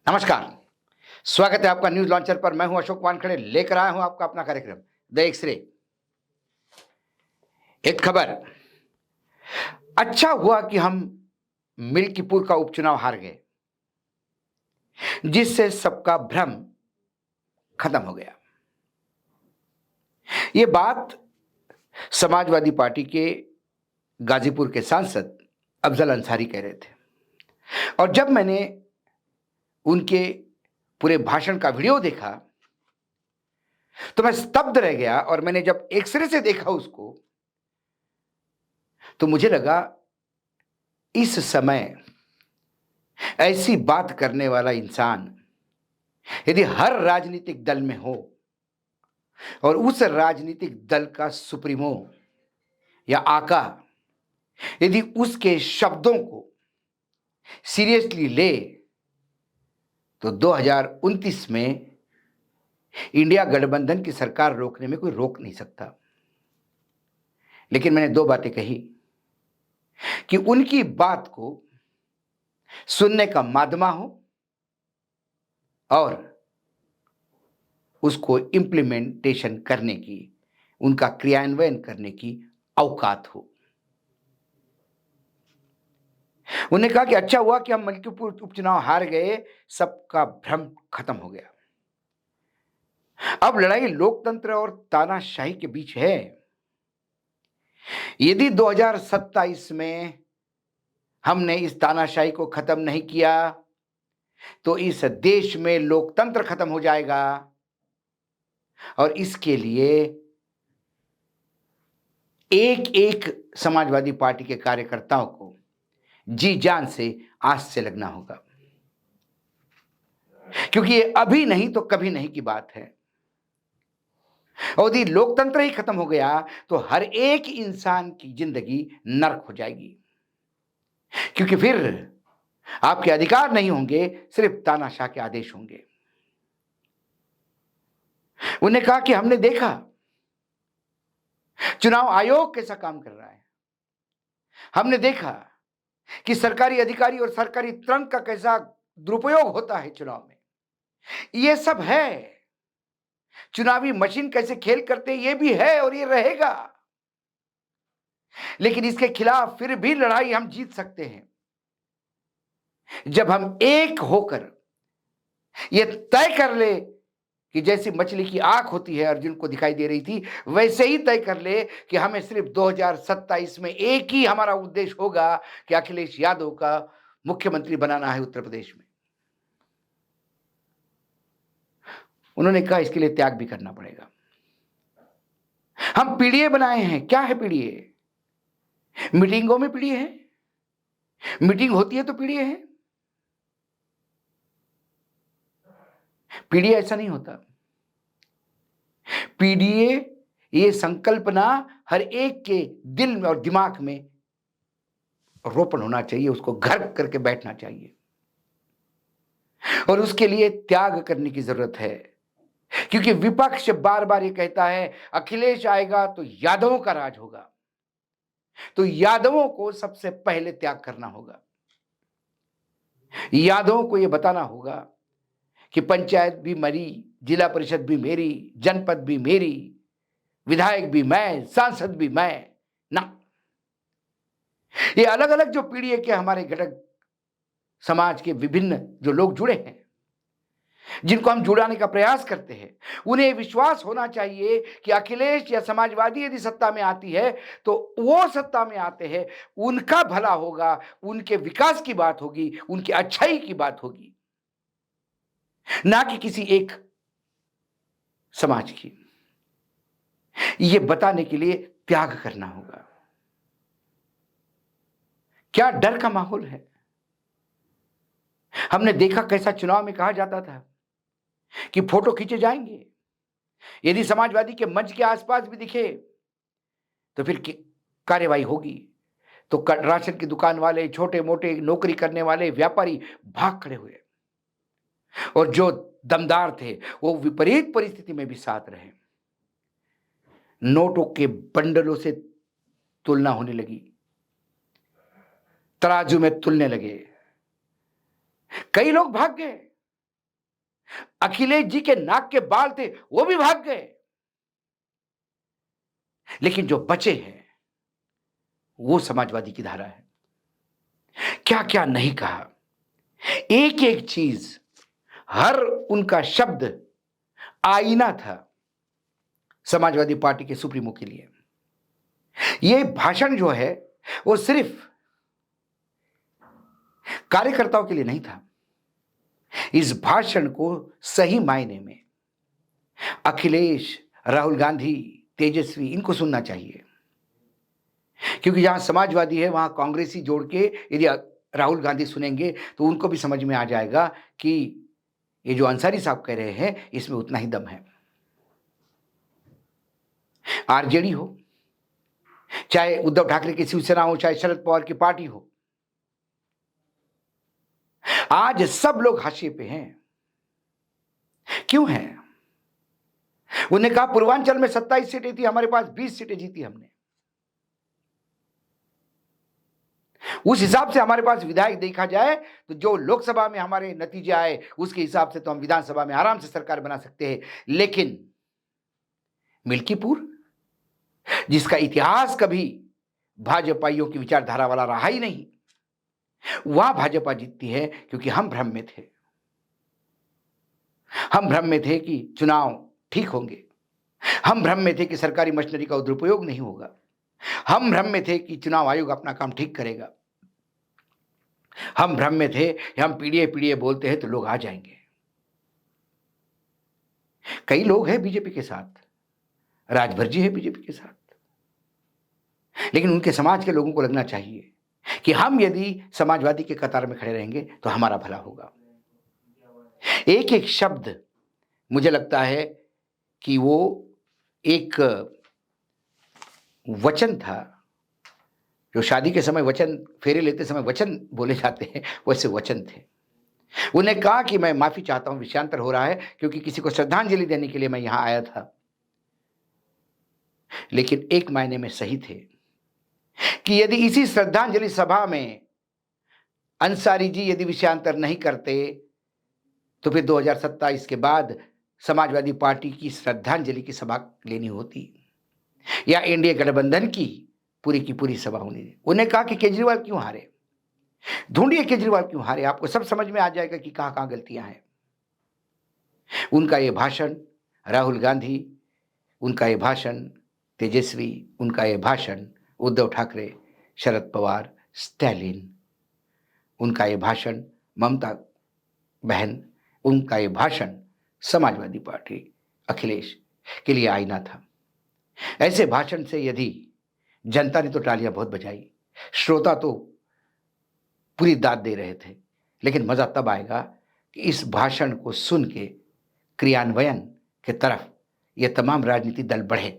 नमस्कार। स्वागत है आपका न्यूज लॉन्चर पर। मैं हूं अशोक वानखेड़े, लेकर आया हूं आपका अपना कार्यक्रम द एक्सरे। एक खबर, अच्छा हुआ कि हम मिल्कीपुर का उपचुनाव हार गए, जिससे सबका भ्रम खत्म हो गया। ये बात समाजवादी पार्टी के गाजीपुर के सांसद अफजल अंसारी कह रहे थे, और जब मैंने उनके पूरे भाषण का वीडियो देखा तो मैं स्तब्ध रह गया। और मैंने जब एक्सरे से देखा उसको, तो मुझे लगा इस समय ऐसी बात करने वाला इंसान यदि हर राजनीतिक दल में हो और उस राजनीतिक दल का सुप्रीमो या आका यदि उसके शब्दों को सीरियसली ले, तो 2029 में इंडिया गठबंधन की सरकार रोकने में कोई रोक नहीं सकता। लेकिन मैंने दो बातें कही कि उनकी बात को सुनने का माध्यम हो और उसको इंप्लीमेंटेशन करने की, उनका क्रियान्वयन करने की औकात हो। उन्होंने कहा कि अच्छा हुआ कि हम मल्कीपुर उपचुनाव हार गए, सबका भ्रम खत्म हो गया। अब लड़ाई लोकतंत्र और तानाशाही के बीच है। यदि 2027 में हमने इस तानाशाही को खत्म नहीं किया तो इस देश में लोकतंत्र खत्म हो जाएगा, और इसके लिए एक एक समाजवादी पार्टी के कार्यकर्ताओं को जी जान से आस से लगना होगा, क्योंकि ये अभी नहीं तो कभी नहीं की बात है। और यदि लोकतंत्र ही खत्म हो गया तो हर एक इंसान की जिंदगी नर्क हो जाएगी, क्योंकि फिर आपके अधिकार नहीं होंगे, सिर्फ तानाशाह के आदेश होंगे। उन्होंने कहा कि हमने देखा चुनाव आयोग कैसा काम कर रहा है, हमने देखा कि सरकारी अधिकारी और सरकारी तंत्र का कैसा दुरुपयोग होता है चुनाव में। ये सब है, चुनावी मशीन कैसे खेल करते ये भी है और ये रहेगा। लेकिन इसके खिलाफ फिर भी लड़ाई हम जीत सकते हैं जब हम एक होकर ये तय कर ले कि जैसी मछली की आंख होती है अर्जुन को दिखाई दे रही थी, वैसे ही तय कर ले कि हमें सिर्फ 2027 में एक ही हमारा उद्देश्य होगा कि अखिलेश यादव का मुख्यमंत्री बनाना है उत्तर प्रदेश में। उन्होंने कहा इसके लिए त्याग भी करना पड़ेगा। हम पीडीए बनाए हैं। क्या है पीडीए? मीटिंगों में पीडीए है, मीटिंग होती है तो पीडीए है। पीडीए ऐसा नहीं होता। पीडीए ये संकल्पना हर एक के दिल में और दिमाग में रोपण होना चाहिए, उसको घर करके बैठना चाहिए, और उसके लिए त्याग करने की जरूरत है। क्योंकि विपक्ष बार बार ये कहता है अखिलेश आएगा तो यादवों का राज होगा, तो यादवों को सबसे पहले त्याग करना होगा। यादवों को यह बताना होगा कि पंचायत भी मेरी, जिला परिषद भी मेरी, जनपद भी मेरी, विधायक भी मैं, सांसद भी मैं ना। ये अलग अलग जो पीढ़ी के हमारे घटक समाज के विभिन्न जो लोग जुड़े हैं, जिनको हम जुड़ाने का प्रयास करते हैं, उन्हें विश्वास होना चाहिए कि अखिलेश या समाजवादी यदि सत्ता में आती है तो वो सत्ता में आते हैं, उनका भला होगा, उनके विकास की बात होगी, उनकी अच्छाई की बात होगी, ना कि किसी एक समाज की। ये बताने के लिए त्याग करना होगा। क्या डर का माहौल है। हमने देखा कैसा चुनाव में कहा जाता था कि फोटो खींचे जाएंगे, यदि समाजवादी के मंच के आसपास भी दिखे तो फिर कार्यवाही होगी। तो राशन की दुकान वाले, छोटे मोटे नौकरी करने वाले व्यापारी भाग खड़े हुए, और जो दमदार थे वो विपरीत परिस्थिति में भी साथ रहे। नोटों के बंडलों से तुलना होने लगी, तराजू में तुलने लगे, कई लोग भाग गए, अखिलेश जी के नाक के बाल थे, वो भी भाग गए। लेकिन जो बचे हैं वो समाजवादी की धारा है। क्या क्या नहीं कहा, एक एक चीज, हर उनका शब्द आईना था समाजवादी पार्टी के सुप्रीमो के लिए। ये भाषण जो है वो सिर्फ कार्यकर्ताओं के लिए नहीं था। इस भाषण को सही मायने में अखिलेश, राहुल गांधी, तेजस्वी, इनको सुनना चाहिए। क्योंकि जहां समाजवादी है वहां कांग्रेसी जोड़ के यदि राहुल गांधी सुनेंगे तो उनको भी समझ में आ जाएगा कि ये जो अंसारी साहब कह रहे हैं इसमें उतना ही दम है। आरजेडी हो, चाहे उद्धव ठाकरे की शिवसेना हो, चाहे शरद पवार की पार्टी हो, आज सब लोग हाशिए पे हैं। क्यों हैं? उन्होंने कहा पूर्वांचल में 27 सीटें थी, हमारे पास 20 सीटें जीती हमने। उस हिसाब से हमारे पास विधायक देखा जाए तो जो लोकसभा में हमारे नतीजे आए उसके हिसाब से तो हम विधानसभा में आराम से सरकार बना सकते हैं। लेकिन मिल्कीपुर, जिसका इतिहास कभी भाजपाइयों की विचारधारा वाला रहा ही नहीं, वहां भाजपा जीतती है क्योंकि हम भ्रम में थे। हम भ्रम में थे कि चुनाव ठीक होंगे, हम भ्रम में थे कि सरकारी मशीनरी का दुरुपयोग नहीं होगा, हम भ्रम में थे कि चुनाव आयोग अपना काम ठीक करेगा, हम भ्रम में थे हम पीडीए पीडीए बोलते हैं तो लोग आ जाएंगे। कई लोग हैं बीजेपी के साथ, राजभर जी है बीजेपी के साथ, लेकिन उनके समाज के लोगों को लगना चाहिए कि हम यदि समाजवादी के कतार में खड़े रहेंगे तो हमारा भला होगा। एक एक शब्द मुझे लगता है कि वो एक वचन था, जो शादी के समय वचन, फेरे लेते समय वचन बोले जाते हैं, वैसे वचन थे। उन्हें कहा कि मैं माफी चाहता हूं, विषयांतर हो रहा है क्योंकि किसी को श्रद्धांजलि देने के लिए मैं यहां आया था। लेकिन एक मायने में सही थे कि यदि इसी श्रद्धांजलि सभा में अंसारी जी यदि विषयांतर नहीं करते तो फिर 2027 के बाद समाजवादी पार्टी की श्रद्धांजलि की सभा लेनी होती या एनडीए गठबंधन की पूरी सभा होनी। उन्हें कहा कि केजरीवाल क्यों हारे, ढूंढिए केजरीवाल क्यों हारे, आपको सब समझ में आ जाएगा कि कहां कहां गलतियां हैं। उनका यह भाषण राहुल गांधी, उनका यह भाषण तेजस्वी, उनका यह भाषण उद्धव ठाकरे, शरद पवार, स्टैलिन, उनका यह भाषण ममता बहन, उनका यह भाषण समाजवादी पार्टी अखिलेश के लिए आईना था। ऐसे भाषण से यदि जनता ने तो तालियां बहुत बजाई, श्रोता तो पूरी दाद दे रहे थे, लेकिन मजा तब आएगा कि इस भाषण को सुन के क्रियान्वयन के तरफ ये तमाम राजनीतिक दल बढ़े।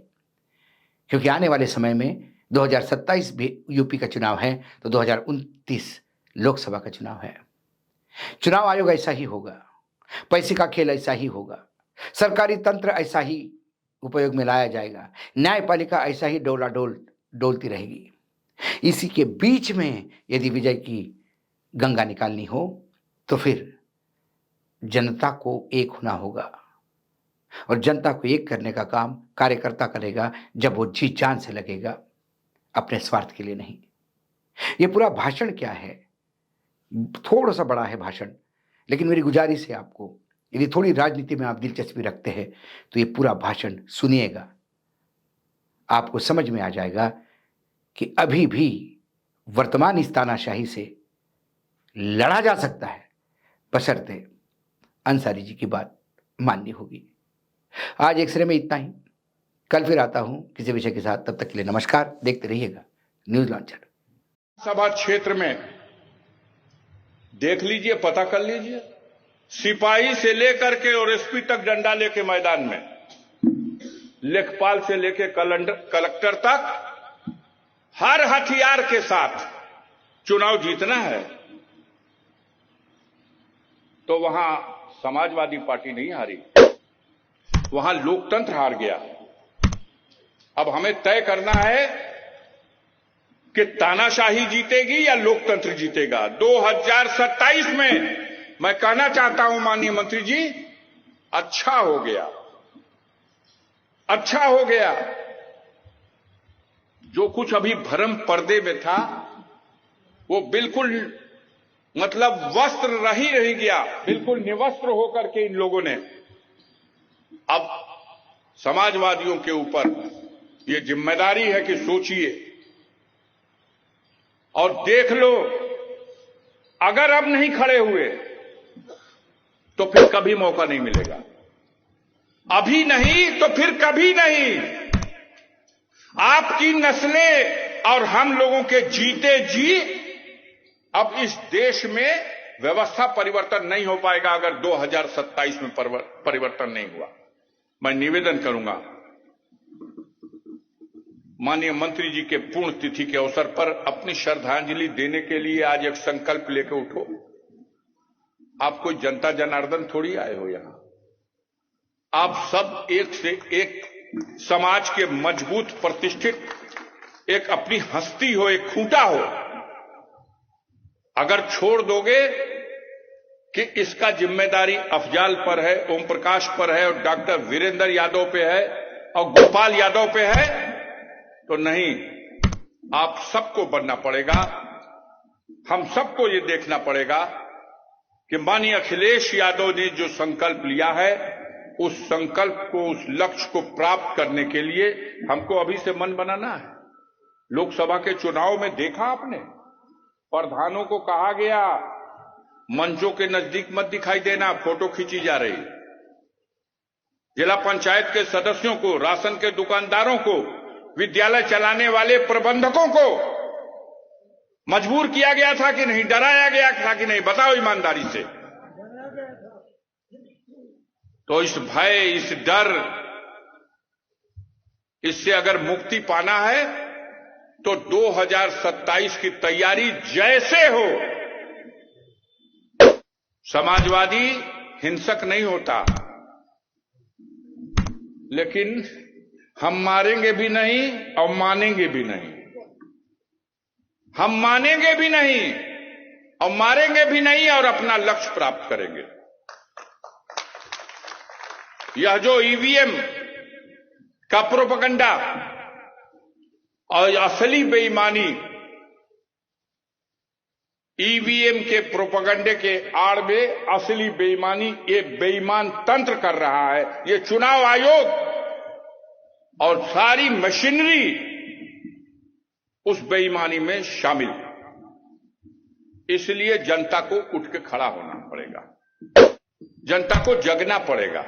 क्योंकि आने वाले समय में 2027 भी यूपी का चुनाव है तो 2029 लोकसभा का चुनाव है। चुनाव आयोग ऐसा ही होगा, पैसे का खेल ऐसा ही होगा, सरकारी तंत्र ऐसा ही उपयोग में लाया जाएगा, न्यायपालिका ऐसा ही डोलती रहेगी। इसी के बीच में यदि विजय की गंगा निकालनी हो तो फिर जनता को एक होना होगा, और जनता को एक करने का काम कार्यकर्ता करेगा जब वो जी जान से लगेगा, अपने स्वार्थ के लिए नहीं। ये पूरा भाषण क्या है, थोड़ा सा बड़ा है भाषण, लेकिन मेरी गुजारिश है आपको, यदि थोड़ी राजनीति में आप दिलचस्पी रखते हैं तो ये पूरा भाषण सुनिएगा, आपको समझ में आ जाएगा कि अभी भी वर्तमान इस तानाशाही से लड़ा जा सकता है, बशर्ते अंसारी जी की बात माननी होगी। आज एक्सरे में इतना ही, कल फिर आता हूं किसी विषय के साथ, तब तक के लिए नमस्कार। देखते रहिएगा न्यूज लॉन्चर। सभा क्षेत्र में देख लीजिए, पता कर लीजिए, सिपाही से लेकर के और एसपी तक डंडा लेके मैदान में, लेखपाल से लेके कलेक्टर तक हर हथियार के साथ चुनाव जीतना है तो वहां समाजवादी पार्टी नहीं हारी, वहां लोकतंत्र हार गया। अब हमें तय करना है कि तानाशाही जीतेगी या लोकतंत्र जीतेगा। 2027 में मैं कहना चाहता हूं माननीय मंत्री जी अच्छा हो गया, अच्छा हो गया। जो कुछ अभी भरम पर्दे में था वो बिल्कुल मतलब वस्त्र रही गया, बिल्कुल निवस्त्र होकर के इन लोगों ने अब समाजवादियों के ऊपर ये जिम्मेदारी है कि सोचिए और देख लो। अगर अब नहीं खड़े हुए तो फिर कभी मौका नहीं मिलेगा, अभी नहीं तो फिर कभी नहीं। आपकी नस्लें और हम लोगों के जीते जी अब इस देश में व्यवस्था परिवर्तन नहीं हो पाएगा अगर 2027 में परिवर्तन नहीं हुआ। मैं निवेदन करूंगा माननीय मंत्री जी के पूर्ण तिथि के अवसर पर अपनी श्रद्धांजलि देने के लिए आज एक संकल्प लेकर उठो। आप कोई जनता जनार्दन थोड़ी आए हो यहां, आप सब एक से एक समाज के मजबूत प्रतिष्ठित एक अपनी हस्ती हो, एक खूंटा हो। अगर छोड़ दोगे कि इसका जिम्मेदारी अफजाल पर है, ओम प्रकाश पर है और डॉक्टर वीरेंद्र यादव पे है और गोपाल यादव पे है, तो नहीं, आप सबको बनना पड़ेगा। हम सबको ये देखना पड़ेगा कि माननीय अखिलेश यादव ने जो संकल्प लिया है उस संकल्प को, उस लक्ष्य को प्राप्त करने के लिए हमको अभी से मन बनाना है। लोकसभा के चुनाव में देखा आपने, प्रधानों को कहा गया मंचों के नजदीक मत दिखाई देना, फोटो खींची जा रही। जिला पंचायत के सदस्यों को, राशन के दुकानदारों को, विद्यालय चलाने वाले प्रबंधकों को मजबूर किया गया था कि नहीं, डराया गया था कि नहीं? बताओ ईमानदारी से। तो इस भय, इस डर, इससे अगर मुक्ति पाना है तो 2027 की तैयारी जैसे हो। समाजवादी हिंसक नहीं होता, लेकिन हम मारेंगे भी नहीं और मानेंगे भी नहीं। हम मानेंगे भी नहीं और मारेंगे भी नहीं और अपना लक्ष्य प्राप्त करेंगे। यह जो ईवीएम का प्रोपेगेंडा और असली बेईमानी, ईवीएम के प्रोपेगेंडे के आड़ में असली बेईमानी ये बेईमान तंत्र कर रहा है। ये चुनाव आयोग और सारी मशीनरी उस बेईमानी में शामिल। इसलिए जनता को उठ के खड़ा होना पड़ेगा, जनता को जगना पड़ेगा।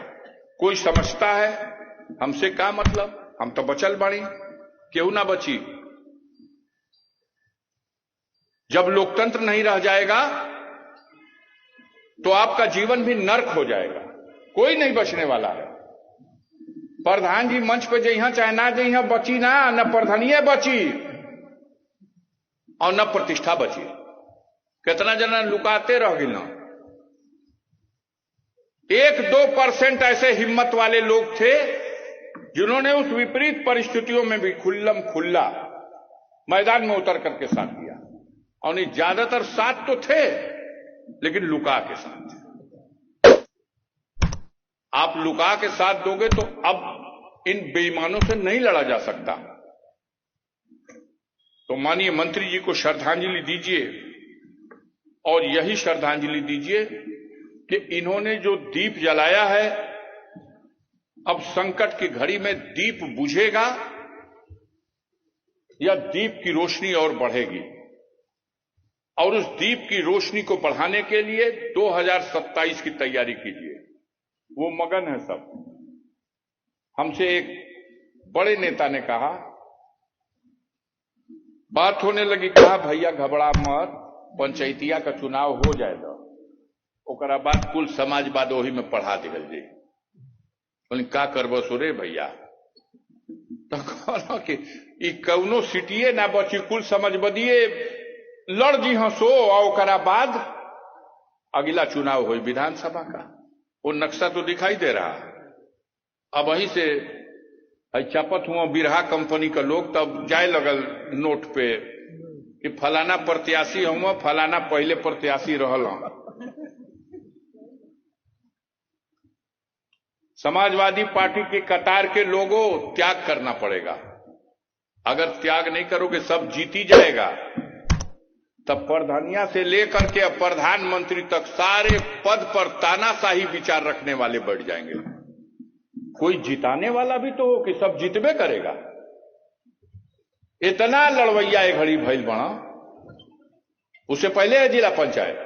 कोई समझता है हमसे क्या मतलब, हम तो बचल बाड़ी, क्यों ना बची। जब लोकतंत्र नहीं रह जाएगा तो आपका जीवन भी नर्क हो जाएगा, कोई नहीं बचने वाला है। प्रधान जी मंच पे जइहा चाहे ना जइहा, बची ना, न प्रधानिये बची और न प्रतिष्ठा बची। कितना जना लुकाते रह गए ना। 1-2% ऐसे हिम्मत वाले लोग थे जिन्होंने उस विपरीत परिस्थितियों में भी खुल्लम खुल्ला मैदान में उतर करके साथ दिया। और नहीं, ज्यादातर साथ तो थे लेकिन लुका के साथ थे। आप लुका के साथ दोगे तो अब इन बेईमानों से नहीं लड़ा जा सकता। तो माननीय मंत्री जी को श्रद्धांजलि दीजिए और यही श्रद्धांजलि दीजिए कि इन्होंने जो दीप जलाया है, अब संकट की घड़ी में दीप बुझेगा या दीप की रोशनी और बढ़ेगी। और उस दीप की रोशनी को बढ़ाने के लिए 2027 की तैयारी कीजिए। वो मगन है सब। हमसे एक बड़े नेता ने कहा, बात होने लगी, कहा भैया घबरा मत, पंचायतिया का चुनाव हो जाएगा, ओकरा बाद कुल समाजवाद वही में पढ़ा दिल जाए। बोले का करबो सुरे भैया? तो कहना कि ई कौनो सीटिए ना बची, कुल समझबदिए लड़ जी हंसो और ओकरा बाद अगला चुनाव हो विधानसभा का। वो नक्शा तो दिखाई दे रहा। अब वहीं से चपत हुआ बिरहा कंपनी का लोग, तब जाए लगल नोट पे कि फलाना प्रत्याशी हुआ, फलाना पहले प्रत्याशी रहल। समाजवादी पार्टी की कतार के लोगों त्याग करना पड़ेगा। अगर त्याग नहीं करोगे सब जीत ही जाएगा। तब प्रधानिया से लेकर के अब प्रधानमंत्री तक सारे पद पर तानाशाही विचार रखने वाले बढ़ जाएंगे। कोई जिताने वाला भी तो हो कि सब जीतबे करेगा। इतना लड़वैया एक घड़ी भइल बना। उससे पहले है जिला पंचायत,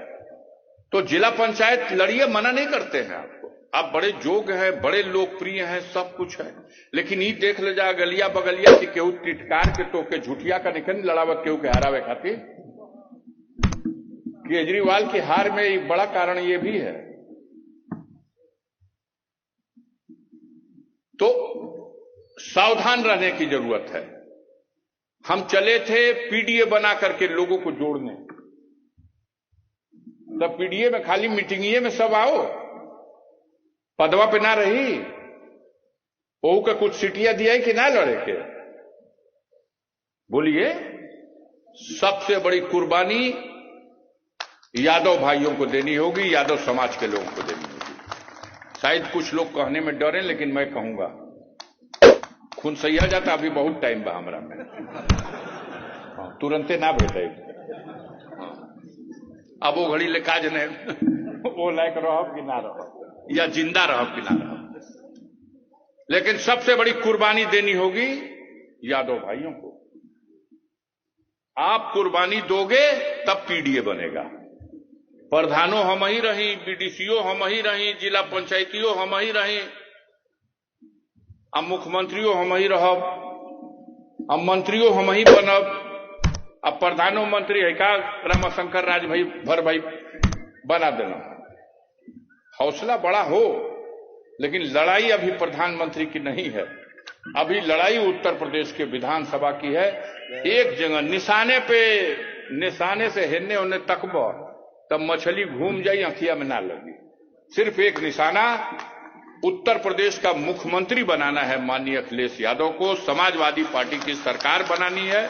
तो जिला पंचायत लड़िए, मना नहीं करते हैं आपको। आप बड़े जोग हैं, बड़े लोकप्रिय हैं, सब कुछ है, लेकिन ये देख ले जा गलिया बगलिया की केहू टिटकार के तो के झुठिया का निकल लड़ावत केहू के हरावे खातिर। केजरीवाल की हार में एक बड़ा कारण यह भी है। तो सावधान रहने की जरूरत है। हम चले थे पीडीए बना करके लोगों को जोड़ने, तब पीडीए में खाली मीटिंगिए में सब आओ, पदवा पे ना रही, वो का कुछ सीटियां दिया कि ना लड़े के। बोलिए, सबसे बड़ी कुर्बानी यादव भाइयों को देनी होगी, यादव समाज के लोगों को देनी होगी। शायद कुछ लोग कहने में डरे, लेकिन मैं कहूंगा खून सही आ जाता, अभी बहुत टाइम बा हमरा में। तुरंते ना भेटे, अब वो घड़ी ले काज ने वो लायक रहो कि ना रहो, या जिंदा रहो कि ना रहो, लेकिन सबसे बड़ी कुर्बानी देनी होगी यादव भाइयों को। आप कुर्बानी दोगे तब पीडीए बनेगा। प्रधानों हम ही रही, बीडीसीओ हम ही रही, जिला पंचायतियों हम ही रही, अब मुख्यमंत्रियों हम ही रहब, अब मंत्रियों हम ही बनब, अब प्रधानों मंत्री है का रामशंकर राज भाई भर भाई बना देना। हौसला बड़ा हो, लेकिन लड़ाई अभी प्रधानमंत्री की नहीं है। अभी लड़ाई उत्तर प्रदेश के विधानसभा की है। एक जगह निशाने से हिलने उन्हें तकबो तब मछली घूम जाई, आंखिया में ना लगी। सिर्फ एक निशाना, उत्तर प्रदेश का मुख्यमंत्री बनाना है माननीय अखिलेश यादव को। समाजवादी पार्टी की सरकार बनानी है।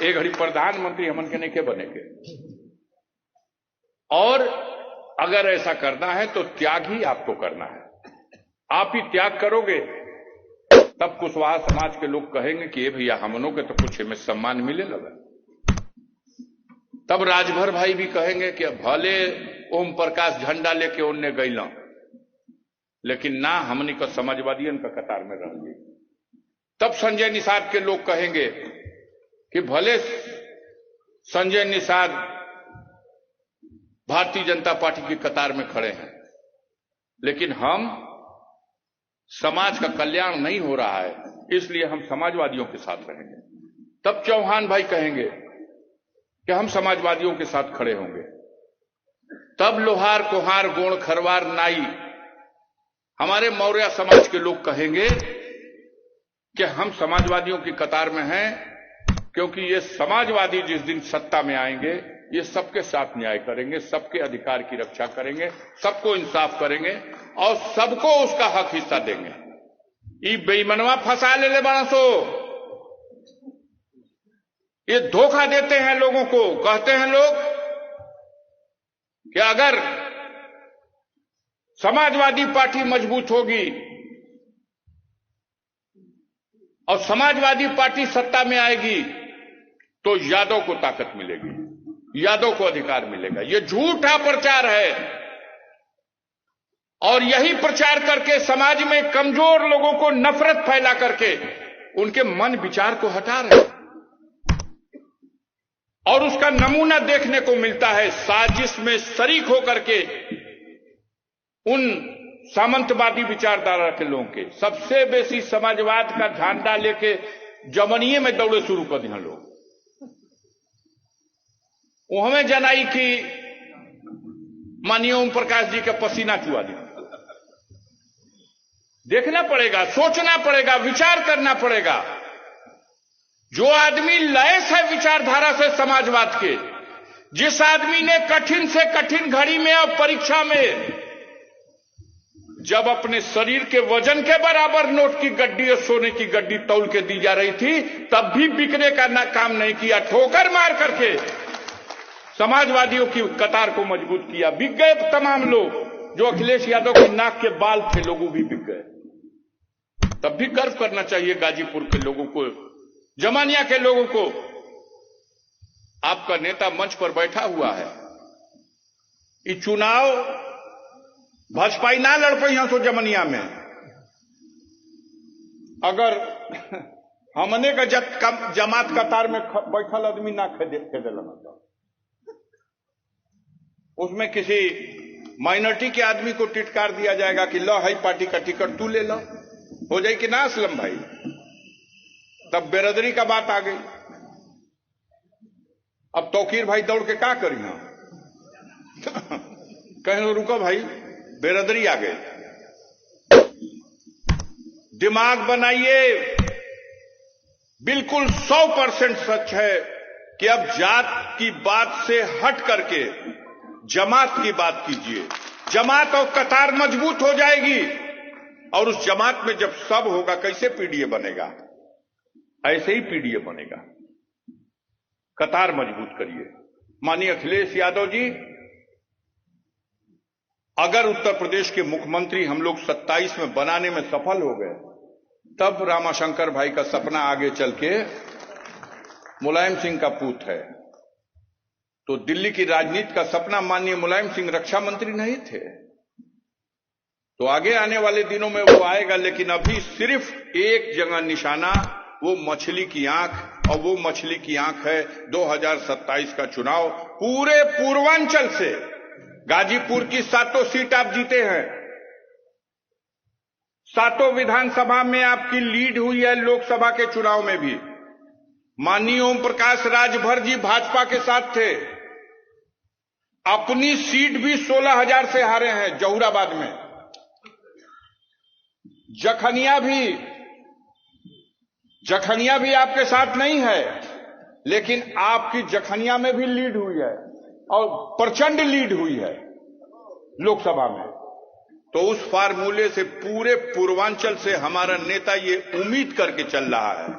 एक घड़ी प्रधानमंत्री हमन के नहीं के बनेंगे। और अगर ऐसा करना है तो त्याग ही आपको करना है। आप ही त्याग करोगे तब कुशवाहा समाज के लोग कहेंगे कि ये भैया हमनों के तो कुछ में सम्मान मिले लगा। तब राजभर भाई भी कहेंगे कि भले ओम प्रकाश झंडा लेके उनने गईला, लेकिन ना हमनी का समाजवादियन का कतार में रहेंगे। तब संजय निषाद के लोग कहेंगे कि भले संजय निषाद भारतीय जनता पार्टी की कतार में खड़े हैं, लेकिन हम समाज का कल्याण नहीं हो रहा है, इसलिए हम समाजवादियों के साथ रहेंगे। तब चौहान भाई कहेंगे कि हम समाजवादियों के साथ खड़े होंगे। तब लोहार कोहार गोण खरवार नाई हमारे मौर्य समाज के लोग कहेंगे कि हम समाजवादियों की कतार में हैं, क्योंकि ये समाजवादी जिस दिन सत्ता में आएंगे ये सबके साथ न्याय करेंगे, सबके अधिकार की रक्षा करेंगे, सबको इंसाफ करेंगे और सबको उसका हक हिस्सा देंगे। ये बेईमानवा फंसा ले बड़ा सो, ये धोखा देते हैं लोगों को। कहते हैं लोग कि अगर समाजवादी पार्टी मजबूत होगी और समाजवादी पार्टी सत्ता में आएगी तो यादव को ताकत मिलेगी, यादव को अधिकार मिलेगा। यह झूठा प्रचार है और यही प्रचार करके समाज में कमजोर लोगों को नफरत फैला करके उनके मन विचार को हटा रहे। और उसका नमूना देखने को मिलता है साजिश में शरीक होकर के उन सामंतवादी विचारधारा के लोगों के। सबसे बेसी समाजवाद का झंडा लेके जमनिए में दौड़े शुरू कर दिया लोग। वो हमें जनाई कि माननीय ओम प्रकाश जी का पसीना चुआ दिया। देखना पड़ेगा, सोचना पड़ेगा, विचार करना पड़ेगा। जो आदमी लैस है विचारधारा से समाजवाद के, जिस आदमी ने कठिन से कठिन घड़ी में और परीक्षा में जब अपने शरीर के वजन के बराबर नोट की गड्डी और सोने की गड्डी तौल के दी जा रही थी, तब भी बिकने का काम नहीं किया। ठोकर मार करके समाजवादियों की कतार को मजबूत किया। बिक गए तमाम लोग। जो अखिलेश यादव की नाक के बाल थे, लोग भी बिक गए। तब भी गर्व करना चाहिए गाजीपुर के लोगों को, जमानिया के लोगों को। आपका नेता मंच पर बैठा हुआ है। ये चुनाव भाजपा ना लड़ पाई सो जमनिया में। अगर हमने का जमात कतार में बैठल आदमी ना खेदे लगा, उसमें किसी माइनॉरिटी के आदमी को टिटकार दिया जाएगा कि लो हाई पार्टी का टिकट तू ले लो, हो जाए कि ना असलम भाई? तब बेरादरी का बात आ गई। अब तौकीर भाई दौड़ के क्या करी हम कहें रुको भाई, बेरादरी आ गई। दिमाग बनाइए। बिल्कुल 100% सच है कि अब जात की बात से हट करके जमात की बात कीजिए। जमात और कतार मजबूत हो जाएगी, और उस जमात में जब सब होगा, कैसे पीडीए बनेगा? ऐसे ही पीडीए बनेगा। कतार मजबूत करिए। माननीय अखिलेश यादव जी, अगर उत्तर प्रदेश के मुख्यमंत्री हम लोग 27 में बनाने में सफल हो गए, तब रामाशंकर भाई का सपना आगे चल के मुलायम सिंह का पूत है। तो दिल्ली की राजनीति का सपना माननीय मुलायम सिंह रक्षा मंत्री नहीं थे, तो आगे आने वाले दिनों में वो आएगा। लेकिन अभी सिर्फ एक जगह निशाना, वो मछली की आंख, और वो मछली की आंख है 2027 का चुनाव। पूरे पूर्वांचल से गाजीपुर की 7 सीट आप जीते हैं। 7 विधानसभा में आपकी लीड हुई है। लोकसभा के चुनाव में भी माननीय ओम प्रकाश राजभर जी भाजपा के साथ थे। अपनी सीट भी 16,000 से हारे हैं जहुराबाद में। जखनिया भी आपके साथ नहीं है, लेकिन आपकी जखनिया में भी लीड हुई है, और प्रचंड लीड हुई है लोकसभा में। तो उस फार्मूले से पूरे पूर्वांचल से हमारा नेता ये उम्मीद करके चल रहा है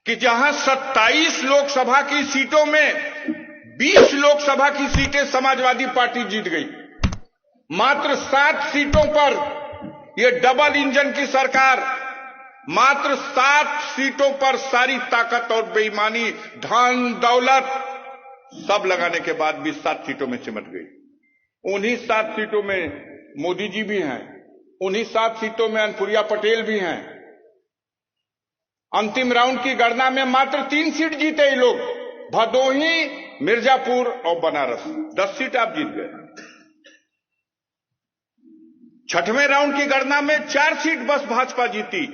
कि जहां 27 लोकसभा की सीटों में 20 लोकसभा की सीटें समाजवादी पार्टी जीत गई, मात्र 7 सीटों पर ये डबल इंजन की सरकार, मात्र 7 सीटों पर सारी ताकत और बेईमानी, धन दौलत सब लगाने के बाद भी 7 सीटों में सिमट गई। उन्हीं 7 सीटों में मोदी जी भी हैं, उन्हीं 7 सीटों में अनुप्रिया पटेल भी हैं। अंतिम राउंड की गणना में मात्र 3 सीट जीते ये लोग, भदोही, मिर्जापुर और बनारस। 10 सीट आप जीत गए। छठवें राउंड की गणना में 4 सीट बस भाजपा जीती,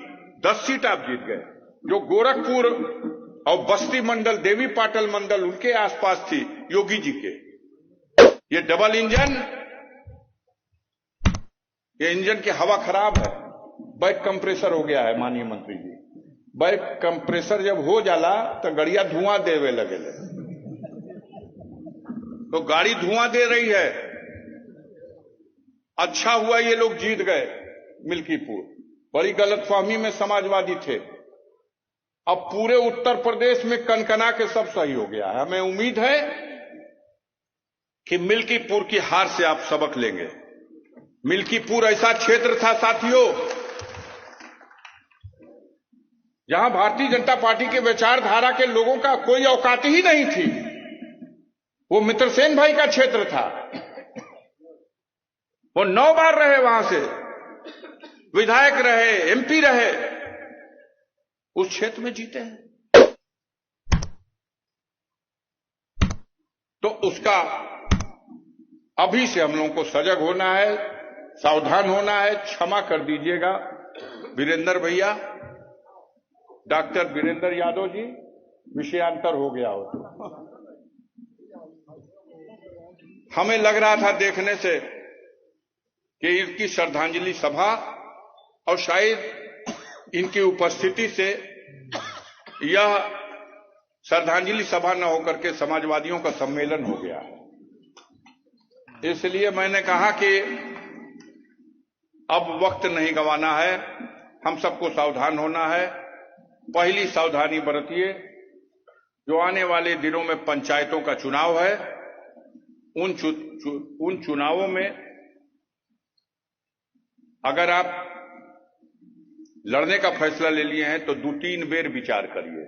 10 सीट आप जीत गए। जो गोरखपुर और बस्ती मंडल, देवी पाटल मंडल उनके आसपास थी योगी जी के। ये डबल इंजन, ये इंजन की हवा खराब है, बैक कंप्रेसर हो गया है माननीय मंत्री जी। बैक कंप्रेसर जब हो जाला तो गड़िया धुआं देवे लगे, तो गाड़ी धुआं दे रही है। अच्छा हुआ ये लोग जीत गए मिल्कीपुर, बड़ी गलतफहमी में समाजवादी थे। अब पूरे उत्तर प्रदेश में कनकना के सब सही हो गया है। हमें उम्मीद है कि मिल्कीपुर की हार से आप सबक लेंगे। मिल्कीपुर ऐसा क्षेत्र था साथियों, जहां भारतीय जनता पार्टी के विचारधारा के लोगों का कोई औकात ही नहीं थी। वो मित्रसेन भाई का क्षेत्र था। वो 9 बार रहे, वहां से विधायक रहे, एमपी रहे, उस क्षेत्र में जीते हैं। तो उसका अभी से हम लोगों को सजग होना है, सावधान होना है। क्षमा कर दीजिएगा वीरेंद्र भैया, डॉक्टर वीरेंद्र यादव जी, विषयांतर हो गया हो। हमें लग रहा था देखने से कि इनकी श्रद्धांजलि सभा और शायद इनकी उपस्थिति से यह श्रद्धांजलि सभा न होकर के समाजवादियों का सम्मेलन हो गया है। इसलिए मैंने कहा कि अब वक्त नहीं गंवाना है, हम सबको सावधान होना है। पहली सावधानी बरतिए, जो आने वाले दिनों में पंचायतों का चुनाव है, उन चुनावों में अगर आप लड़ने का फैसला ले लिए हैं तो 2-3 बेर विचार करिए।